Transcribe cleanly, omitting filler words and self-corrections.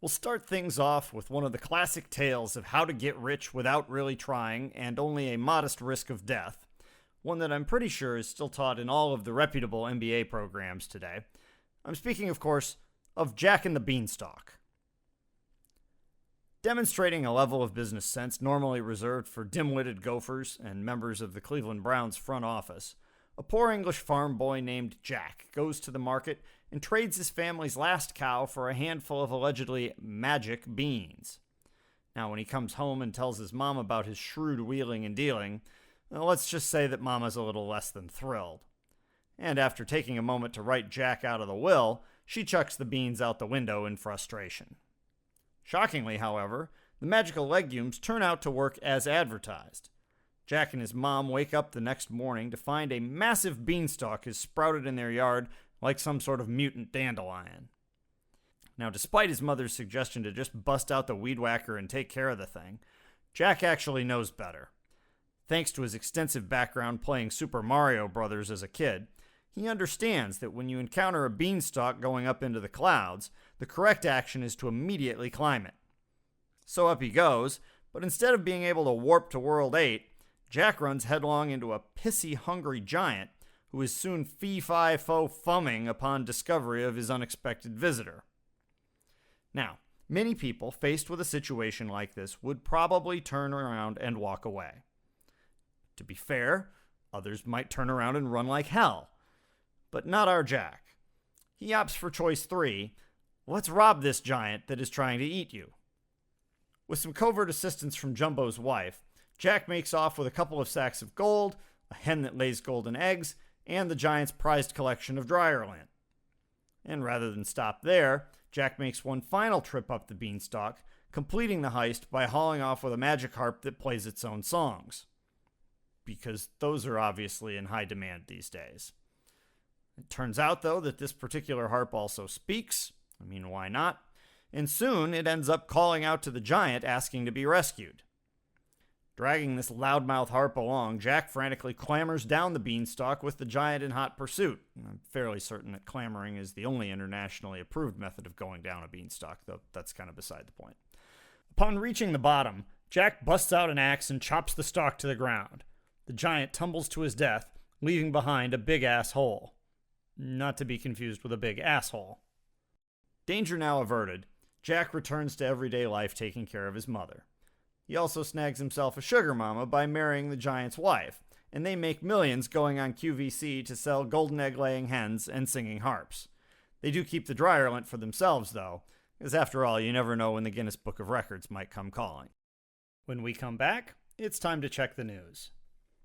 We'll start things off with one of the classic tales of how to get rich without really trying and only a modest risk of death, one that I'm pretty sure is still taught in all of the reputable MBA programs today. I'm speaking, of course, of Jack and the Beanstalk. Demonstrating a level of business sense normally reserved for dim-witted gophers and members of the Cleveland Browns front office, a poor English farm boy named Jack goes to the market and trades his family's last cow for a handful of allegedly magic beans. Now, when he comes home and tells his mom about his shrewd wheeling and dealing, let's just say that Mama's a little less than thrilled. And after taking a moment to write Jack out of the will, she chucks the beans out the window in frustration. Shockingly, however, the magical legumes turn out to work as advertised. Jack and his mom wake up the next morning to find a massive beanstalk has sprouted in their yard like some sort of mutant dandelion. Now, despite his mother's suggestion to just bust out the weed whacker and take care of the thing, Jack actually knows better. Thanks to his extensive background playing Super Mario Bros. As a kid, he understands that when you encounter a beanstalk going up into the clouds, the correct action is to immediately climb it. So up he goes, but instead of being able to warp to World 8, Jack runs headlong into a pissy, hungry giant who is soon fee-fi-fo-fumming upon discovery of his unexpected visitor. Now, many people faced with a situation like this would probably turn around and walk away. To be fair, others might turn around and run like hell. But not our Jack. He opts for choice 3. Let's rob this giant that is trying to eat you. With some covert assistance from Jumbo's wife, Jack makes off with a couple of sacks of gold, a hen that lays golden eggs, and the giant's prized collection of dryer lint. And rather than stop there, Jack makes one final trip up the beanstalk, completing the heist by hauling off with a magic harp that plays its own songs. Because those are obviously in high demand these days. It turns out, though, that this particular harp also speaks. I mean, why not? And soon it ends up calling out to the giant asking to be rescued. Dragging this loudmouth harp along, Jack frantically clambers down the beanstalk with the giant in hot pursuit. I'm fairly certain that clambering is the only internationally approved method of going down a beanstalk, though that's kind of beside the point. Upon reaching the bottom, Jack busts out an axe and chops the stalk to the ground. The giant tumbles to his death, leaving behind a big-ass hole. Not to be confused with a big asshole. Danger now averted, Jack returns to everyday life taking care of his mother. He also snags himself a sugar mama by marrying the giant's wife, and they make millions going on QVC to sell golden egg-laying hens and singing harps. They do keep the dryer lint for themselves, though, because after all, you never know when the Guinness Book of Records might come calling. When we come back, it's time to check the news.